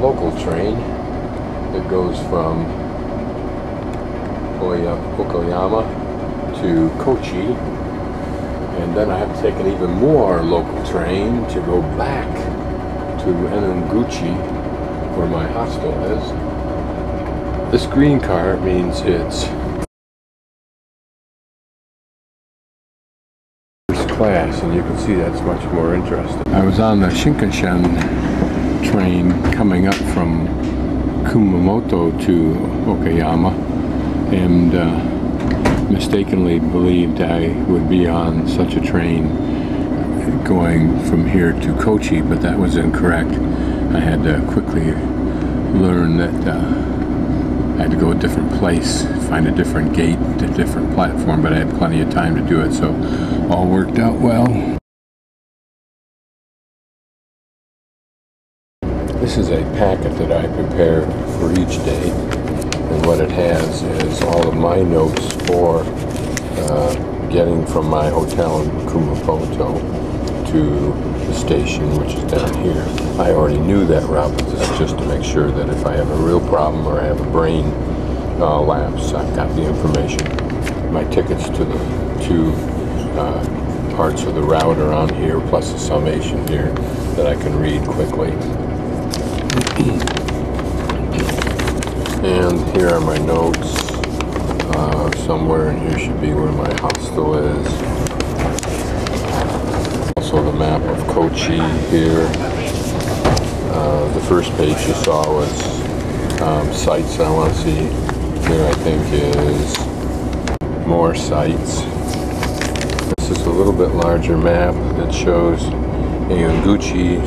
Local train that goes from Okayama to Kochi, and then I have to take an even more local train to go back to Enunguchi, where my hostel is. This green car means it's first class, and you can see that's much more interesting. I was on the Shinkansen train coming up from Kumamoto to Okayama, and mistakenly believed I would be on such a train going from here to Kochi, but that was incorrect. I had to quickly learn that I had to go a different place, find a different gate, a different platform, but I had plenty of time to do it, so all worked out well. This is a packet that I prepared for each day, and what it has is all of my notes for getting from my hotel in Kumamoto to the station, which is down here. I already knew that route, but this is just to make sure that if I have a real problem or I have a brain lapse, I've got the information. My tickets to the two parts of the route are on here, plus a summation here that I can read quickly. And here are my notes. Somewhere in here should be where my hostel is. Also the map of Kochi here. The first page you saw was sites I want to see. Here I think is more sites. This is a little bit larger map that shows Enunguchi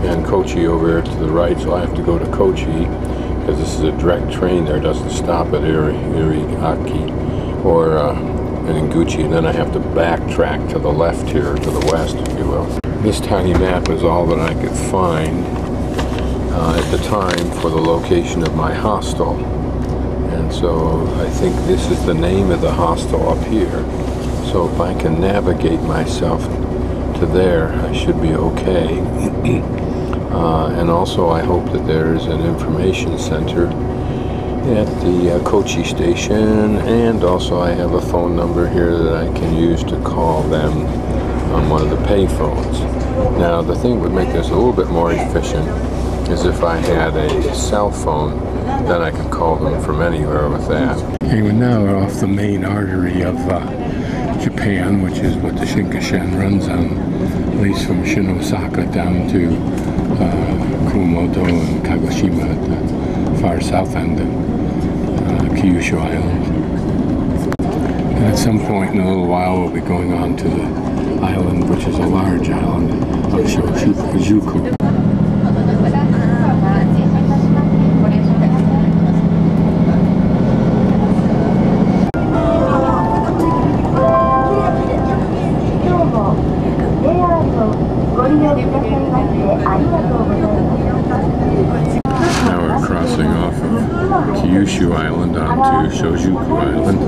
and Kochi over here to the right, so I have to go to Kochi because this is a direct train there. It doesn't stop at Iriaki or Enunguchi, and then I have to backtrack to the left here, to the west, if you will. This tiny map is all that I could find at the time for the location of my hostel, and so I think this is the name of the hostel up here. So if I can navigate myself to there, I should be okay. And also I hope that there is an information center at the Kochi station, and also I have a phone number here that I can use to call them on one of the pay phones. Now the thing that would make this a little bit more efficient is if I had a cell phone, then I could call them from anywhere with that. Anyway, now we're off the main artery of Japan, which is what the Shinkansen runs on, at least from Shinosaka down to Kumamoto and Kagoshima at the far south end of Kyushu Island. And at some point in a little while we'll be going on to the island, which is a large island, of Shojuku. Now we're crossing off of Kyushu Island onto Shojuku Island.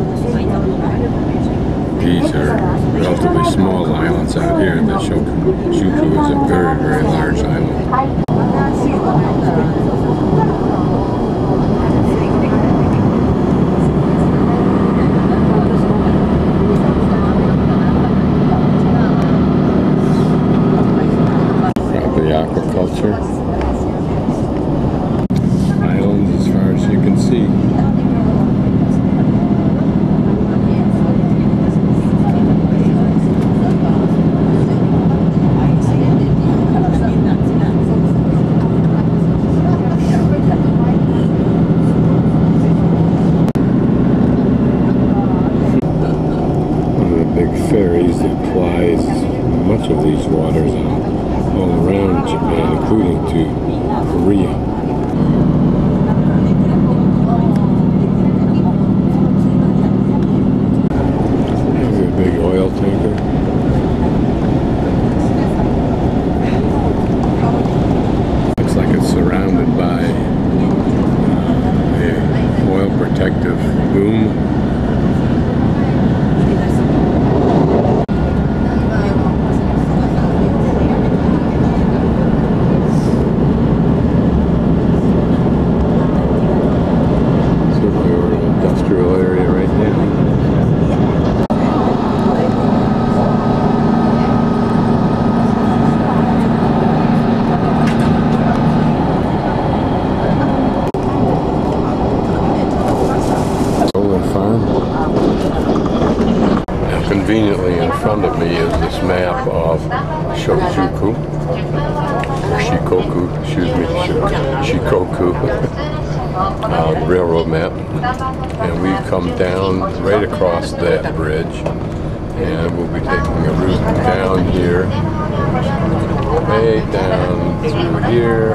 These are relatively small islands out here, but Shojuku is a very, very large island. Aquaculture. Islands as far as you can see. One of the big ferries that plies much of these waters all around Japan, including to Korea. Here's a big oil tanker. Looks like it's surrounded by a oil protective boom. Shikoku, Shikoku railroad map, and we've come down right across that bridge, and we'll be taking a route down here, way down through here,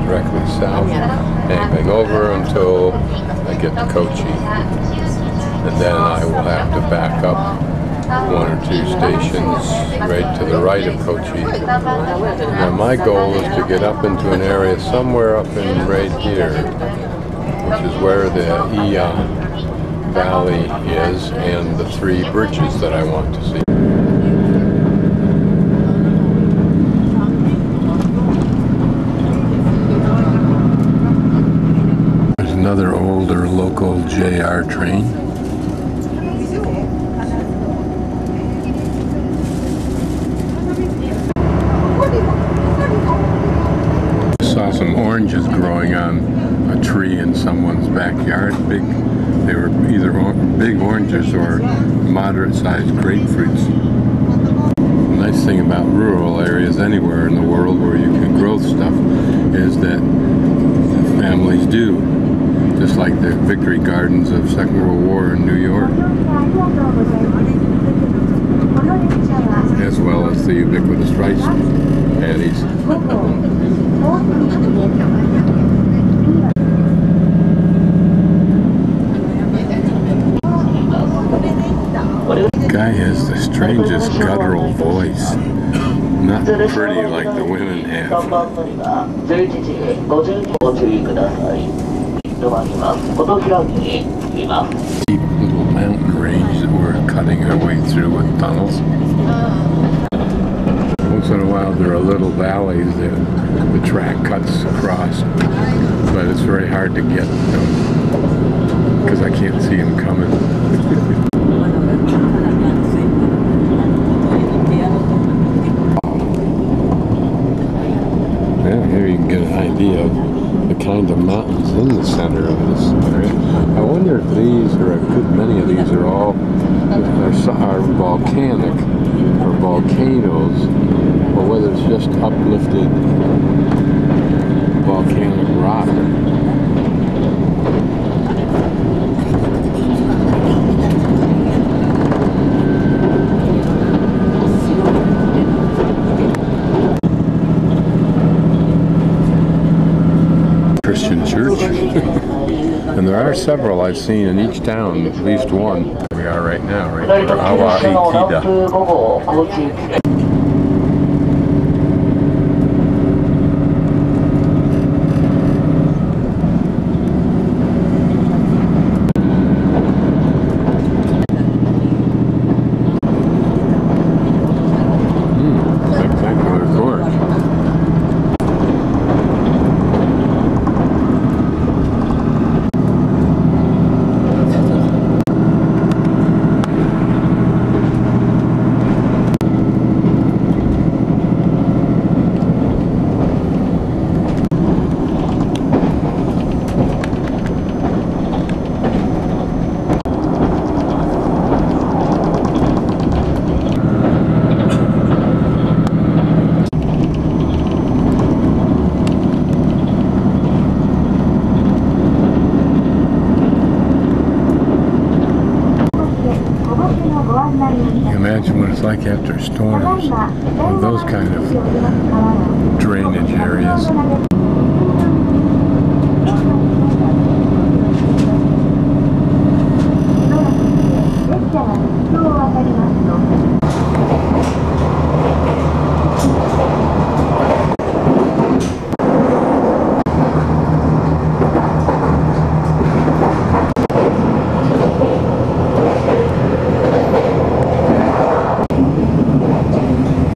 directly south, angling over until I get to Kochi, and then I will have to back up 1 or 2 stations right to the right of Kochi. Now my goal is to get up into an area somewhere up in right here, which is where the Iya Valley is and the 3 bridges that I want to see. There's another older local JR train. Saw some oranges growing on a tree in someone's backyard. They were either big oranges or moderate-sized grapefruits. The nice thing about rural areas anywhere in the world where you can grow stuff is that families do, just like the Victory Gardens of Second World War in New York, as well as the ubiquitous rice paddies. The guy has the strangest guttural voice. Not pretty like the women have. Deep little mountain range that we're cutting our way through with tunnels. Once in a while there are little valleys that the track cuts across, but it's very hard to get them because I can't see them coming. Yeah, here you can get an idea of the kind of mountains in the center of this area. I wonder if these, or a good many of these, are all are volcanic or volcanoes, or whether it's just uplifted volcanic rock. Christian church. And there are several I've seen in each town, at least one. We are right now, right where Awa Ikeda. Spectacular gorge. Imagine what it's like after storms, with those kind of drainage areas.